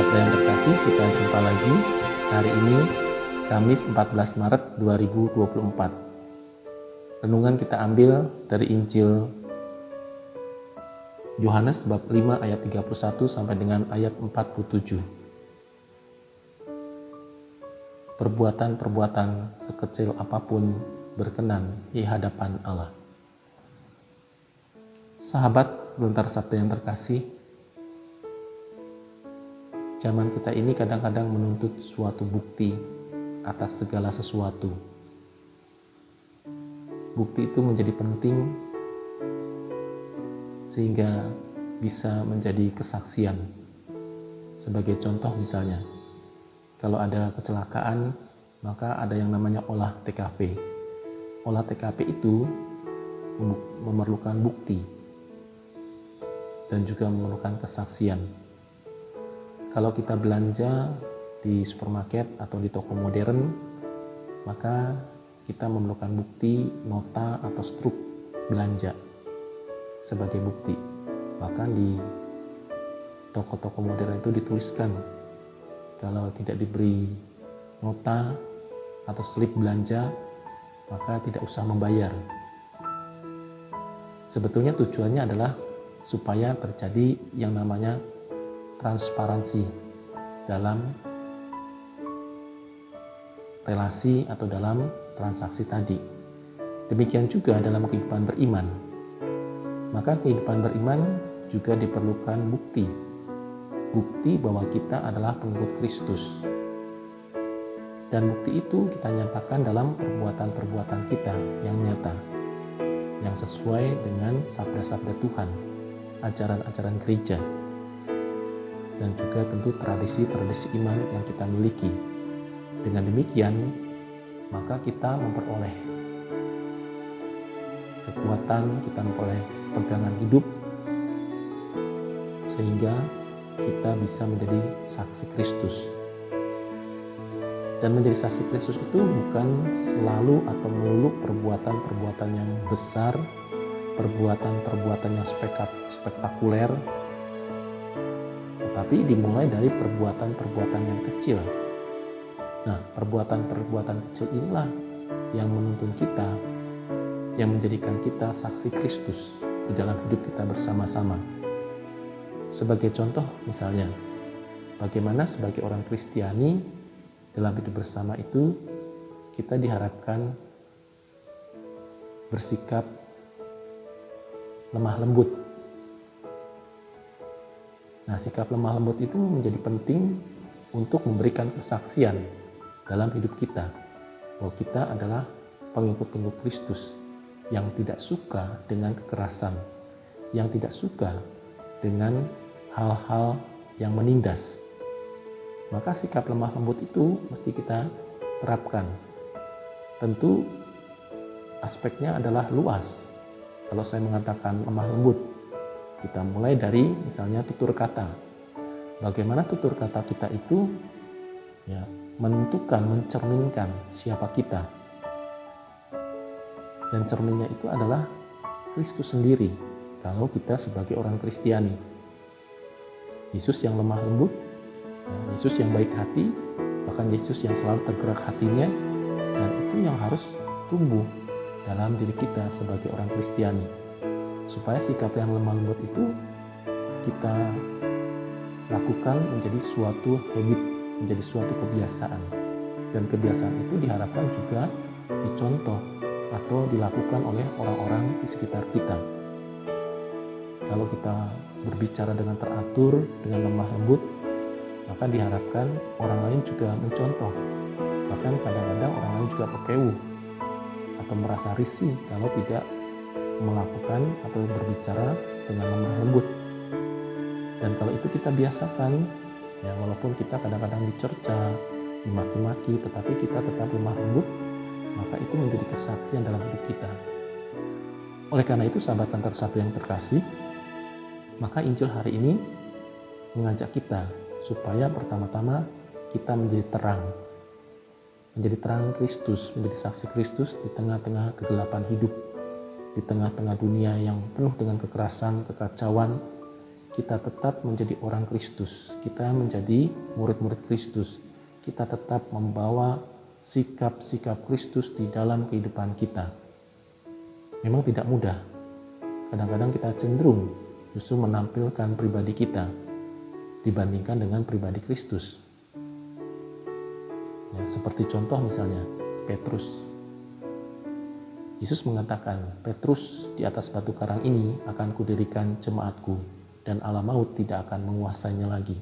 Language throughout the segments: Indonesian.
Sahabat yang terkasih, kita jumpa lagi hari ini Kamis 14 Maret 2024. Renungan kita ambil dari Injil Yohanes bab 5 ayat 31 sampai dengan ayat 47. Perbuatan-perbuatan sekecil apapun berkenan di hadapan Allah. Sahabat Lontar Sabda yang terkasih, zaman kita ini kadang-kadang menuntut suatu bukti atas segala sesuatu. Bukti itu menjadi penting sehingga bisa menjadi kesaksian. Sebagai contoh misalnya, kalau ada kecelakaan, maka ada yang namanya olah TKP. Olah TKP itu memerlukan bukti dan juga memerlukan kesaksian. Kalau kita belanja di supermarket atau di toko modern, maka kita memerlukan bukti, nota atau struk belanja sebagai bukti. Bahkan di toko-toko modern itu dituliskan, kalau tidak diberi nota atau slip belanja, maka tidak usah membayar. Sebetulnya tujuannya adalah supaya terjadi yang namanya transparansi dalam relasi atau dalam transaksi tadi. Demikian juga dalam kehidupan beriman. Maka kehidupan beriman juga diperlukan bukti. Bukti bahwa kita adalah pengikut Kristus. Dan bukti itu kita nyatakan dalam perbuatan-perbuatan kita yang nyata, yang sesuai dengan sabda-sabda Tuhan, ajaran-ajaran gereja, dan juga tentu tradisi-tradisi iman yang kita miliki. Dengan demikian, maka kita memperoleh kekuatan, kita memperoleh pegangan hidup, sehingga kita bisa menjadi saksi Kristus. Dan menjadi saksi Kristus itu bukan selalu atau melulu perbuatan-perbuatan yang besar, perbuatan-perbuatan yang spektakuler, tapi dimulai dari perbuatan-perbuatan yang kecil. Nah, perbuatan-perbuatan kecil inilah yang menuntun kita, yang menjadikan kita saksi Kristus di dalam hidup kita bersama-sama. Sebagai contoh misalnya, bagaimana sebagai orang Kristiani dalam hidup bersama itu kita diharapkan bersikap lemah lembut. Nah, sikap lemah lembut itu menjadi penting untuk memberikan kesaksian dalam hidup kita, bahwa kita adalah pengikut-pengikut Kristus yang tidak suka dengan kekerasan, yang tidak suka dengan hal-hal yang menindas. Maka sikap lemah lembut itu mesti kita terapkan. Tentu aspeknya adalah luas. Kalau saya mengatakan lemah lembut, kita mulai dari misalnya tutur kata. Bagaimana tutur kata kita itu menentukan, mencerminkan siapa kita. Dan cerminnya itu adalah Kristus sendiri kalau kita sebagai orang Kristiani. Yesus yang lemah lembut, Yesus yang baik hati, bahkan Yesus yang selalu tergerak hatinya, dan itu yang harus tumbuh dalam diri kita sebagai orang Kristiani. Supaya sikap yang lemah lembut itu kita lakukan menjadi suatu habit, menjadi suatu kebiasaan. Dan kebiasaan itu diharapkan juga dicontoh atau dilakukan oleh orang-orang di sekitar kita. Kalau kita berbicara dengan teratur, dengan lemah lembut, maka diharapkan orang lain juga mencontoh. Bahkan kadang-kadang orang lain juga kekeuh atau merasa risih kalau tidak melakukan atau berbicara dengan lemah lembut. Dan kalau itu kita biasakan, walaupun kita kadang-kadang dicerca, dimaki-maki, tetapi kita tetap lemah lembut, maka itu menjadi kesaksian dalam hidup kita. Oleh karena itu, sahabat Lontar Sabda yang terkasih, maka Injil hari ini mengajak kita supaya pertama-tama kita menjadi terang Kristus, menjadi saksi Kristus di tengah-tengah kegelapan hidup, di tengah-tengah dunia yang penuh dengan kekerasan, kekacauan. kita tetap menjadi orang Kristus, kita menjadi murid-murid Kristus, kita tetap membawa sikap-sikap Kristus di dalam kehidupan kita. Memang tidak mudah. Kadang-kadang kita cenderung justru menampilkan pribadi kita dibandingkan dengan pribadi Kristus. Ya, seperti contoh misalnya Petrus. Yesus mengatakan, Petrus, di atas batu karang ini akan kudirikan jemaatku, dan alam maut tidak akan menguasainya lagi.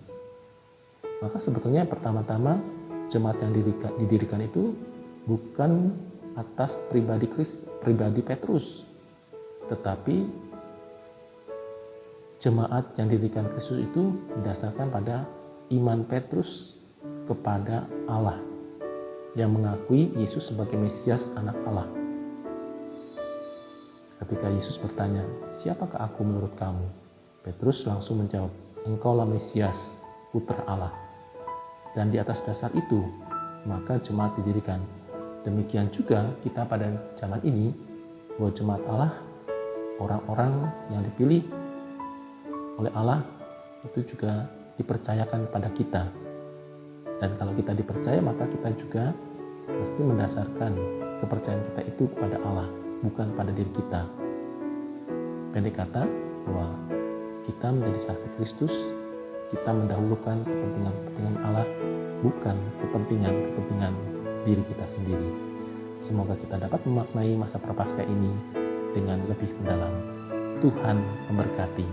Maka sebetulnya pertama-tama jemaat yang didirikan itu bukan atas pribadi Petrus, tetapi jemaat yang didirikan Kristus itu didasarkan pada iman Petrus kepada Allah, yang mengakui Yesus sebagai Mesias, anak Allah. Ketika Yesus bertanya, siapakah aku menurut kamu? Petrus langsung menjawab, engkaulah Mesias, putra Allah. Dan di atas dasar itu, maka jemaat didirikan. Demikian juga kita pada zaman ini, bahwa jemaat Allah, orang-orang yang dipilih oleh Allah, itu juga dipercayakan pada kita. Dan kalau kita dipercaya, maka kita juga mesti mendasarkan kepercayaan kita itu kepada Allah, bukan pada diri kita. Pendek kata, bahwa kita menjadi saksi Kristus, kita mendahulukan kepentingan Allah, bukan kepentingan diri kita sendiri. Semoga kita dapat memaknai masa Prapaskah ini dengan lebih mendalam. Tuhan memberkati.